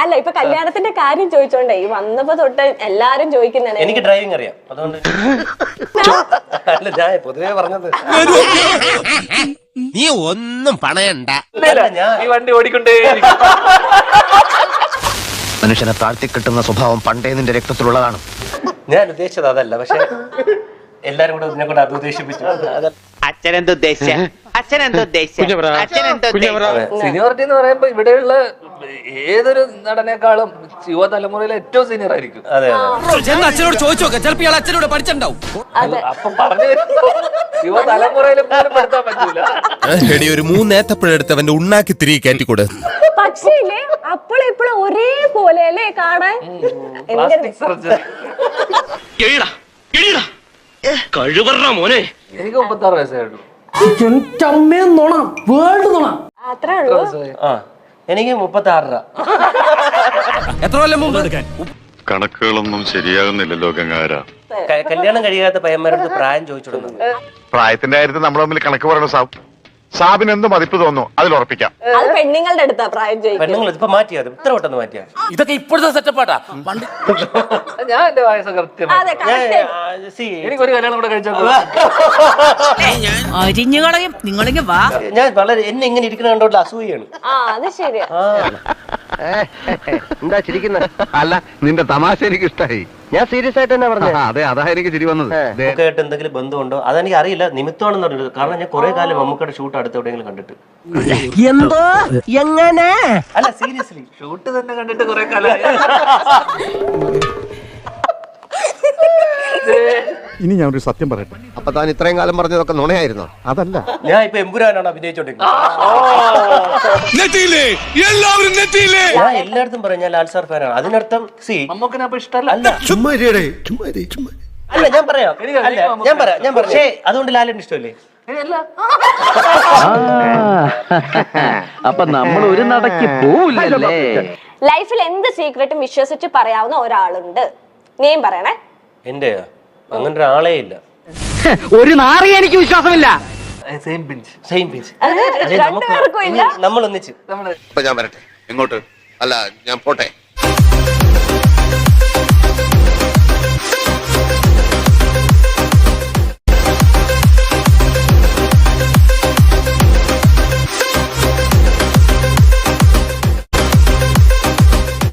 അല്ല ഇപ്പൊ കല്യാണത്തിന്റെ കാര്യം ചോദിച്ചോണ്ടേ ഈ വന്നപ്പോ തൊട്ട് എല്ലാരും ചോദിക്കുന്നതാണ്. എനിക്ക് ഡ്രൈവിംഗ് അറിയാം, അതുകൊണ്ട് അല്ല ഞാൻ പൊതുവേ പറഞ്ഞത്. നീ ഒന്നും പണയണ്ട, ഞാൻ ഈ വണ്ടി ഓടിക്കൊണ്ടേ. മനുഷ്യനെ താഴ്ത്തി കിട്ടുന്ന സ്വഭാവം പണ്ടേ നിന്റെ രക്തത്തിലുള്ളതാണ്. ഞാൻ ഉദ്ദേശിച്ചത് അതല്ല, പക്ഷെ എല്ലാരും കൂടെ ഇതിനെ കൊണ്ട് അത് ഉദ്ദേശിപ്പിച്ചു. സീനിയോറിറ്റി എന്ന് പറയുമ്പോ ഇവിടെയുള്ള ഏതൊരു നടനേക്കാളും യുവതലമുറയിലെ ഏറ്റവും സീനിയർ ആയിരിക്കും. അതെ അച്ഛനോട് ചോദിച്ചു നോക്കാം, ചിലപ്പോൾ ഇയാൾ അച്ഛനോട് പഠിച്ചിട്ടുണ്ടാവും. അപ്പൊ പറഞ്ഞു യുവതലമുറയിൽ പോലും പെടുത്താൻ പറ്റൂല. ഒരു 3 ഏത്തപ്പഴെടുത്ത് അവന്റെ ഉണ്ണാക്കി തിരികെ കയറ്റിക്കൂടെ. പക്ഷേ അപ്പോഴും ഇപ്പോഴും ഒരേപോലെ അല്ലേ കാണാൻ. Plastic surgery. മോനെ എനിക്ക് 36 വയസ്സായിട്ടുള്ളൂ. അത്രേ ഉള്ളൂ. ആ എനിക്ക് 36. എത്ര കൊല്ലം മുമ്പ്? കണക്കുകളൊന്നും ശരിയാകുന്നില്ലല്ലോ ഗംഗാര. കല്യാണം കഴിയാത്ത പയ്യന്മാരുടെ പ്രായം ചോദിച്ചിടുന്നു. പ്രായത്തിന്റെ കാര്യത്തിൽ നമ്മൾ തമ്മിൽ കണക്ക് പറയണ സാബിന് എന്ത് മതിപ്പ് തോന്നുന്നു അതിൽ ഉറപ്പിക്കാം. അത് പെണ്ണുങ്ങളുടെ അടുത്താ പ്രായം ചോദിക്കും. പെണ്ണുങ്ങൾ ഇപ്പൊ മാറ്റിയത് ഇത്ര പെട്ടെന്ന് മാറ്റിയാ. ഇതൊക്കെ ഇപ്പോഴത്തെ സെറ്റപ്പാട്ടാ. ഞാൻ എന്റെ വയസ്സ് കൃത്യം. അതെ എനിക്കൊരു കല്യാണം കൂടെ കഴിച്ചാൽ അരിഞ്ഞു കളയും. നിങ്ങളിങ്ങ് വാ. ഞാൻ വളരെ എന്നെ ഇങ്ങനെ ഇരിക്കുന്ന കണ്ടോണ്ട് അസൂയാണ്. അത് ശരിയാ. എന്താ ചിരിക്കുന്ന? അല്ല, നിന്റെ തമാശ എനിക്ക് ഇഷ്ടായി. ഞാൻ സീരിയസ് ആയിട്ട് തന്നെ പറഞ്ഞു. അതെ, അതാ എനിക്ക് ചിരി വന്നത്. മമ്മൂക്കായിട്ട് എന്തെങ്കിലും ബന്ധമുണ്ടോ അതെനിക്ക് അറിയില്ല. നിമിത്തമാണെന്ന് പറഞ്ഞത്, കാരണം ഞാൻ കുറെ കാലം മമ്മൂക്കയുടെ ഷൂട്ട് അടുത്ത് എവിടെയെങ്കിലും കണ്ടിട്ട്. എന്തോ എങ്ങനെ? അല്ല സീരിയസ്ലി ഷൂട്ട് തന്നെ കണ്ടിട്ട് കുറെ കാലമായി. ഇനി ഞാൻ ഒരു സത്യം പറയട്ടെ. അപ്പൊ താൻ ഇത്രയും കാലം പറഞ്ഞതൊക്കെ നുണയായിരുന്നോ? അതല്ല, ഞാൻ ഇപ്പൊ എമ്പുരാനാണ് അഭിനയിച്ചോണ്ടിരിക്കുന്നത്. ഞാൻ എല്ലായിടത്തും പറയും ഞാൻ ലാൽ സാർ ഫാനാണ്. അതിനർത്ഥം മമ്മൂക്കിനെ അപ്പൊ ഇഷ്ടമല്ല. അല്ല ഞാൻ പറയാം. അല്ല ഞാൻ പറയാം. പക്ഷേ അതുകൊണ്ട് ലാലിന് ഇഷ്ടമല്ലേ? അപ്പൊ നമ്മൾ ഒരു നടക്ക് പോവില്ലല്ലേ? ലൈഫിൽ എന്ത് സീക്രട്ടും വിശ്വസിച്ച് പറയാവുന്ന ഒരാളുണ്ട്. നീയും പറയണേ. എന്റെ അങ്ങനെ ഒരാളേ ഇല്ല. ഒരു നാറിയ എനിക്ക് വിശ്വാസമില്ല. Same pinch. രണ്ടുപേർക്കും ഇല്ല. നമ്മൾ ഒന്നിച്ച് ഞാൻ വരട്ടെ. എങ്ങോട്ട്? അല്ല, ഞാൻ പോട്ടെ.